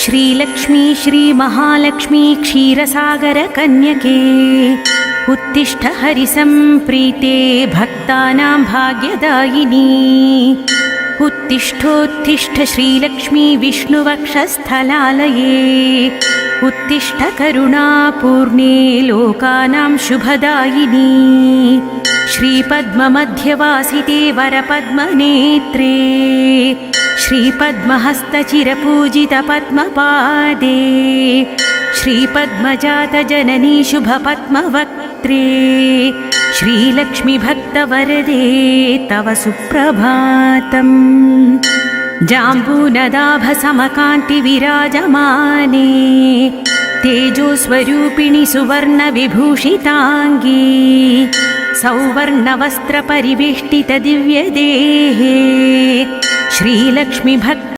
श्रीलक्ष्मी श्रीमहालक्ष्मी क्षीरसागरकन्यके उत्तिष्ठ हरिसम्प्रीते भक्तानां भाग्यदायिनी उत्तिष्ठोत्तिष्ठ श्रीलक्ष्मी विष्णुवक्षस्थलालये उत्तिष्ठ करुणापूर्णे लोकानां शुभदायिनी श्रीपद्ममध्यवासिते वरपद्मनेत्रे श्रीपद्महस्तचिरपूजितपद्मपादे श्रीपद्मजातजननी शुभपद्मवक्त्रे श्रीलक्ष्मीभक्तवरदे तव सुप्रभातम् जाम्बूनदाभसमकान्तिविराजमाने तेजोस्वरूपिणि सुवर्णविभूषिताङ्गी सौवर्णवस्त्रपरिवेष्टितदिव्यदेहे श्रीलक्ष्मीभक्त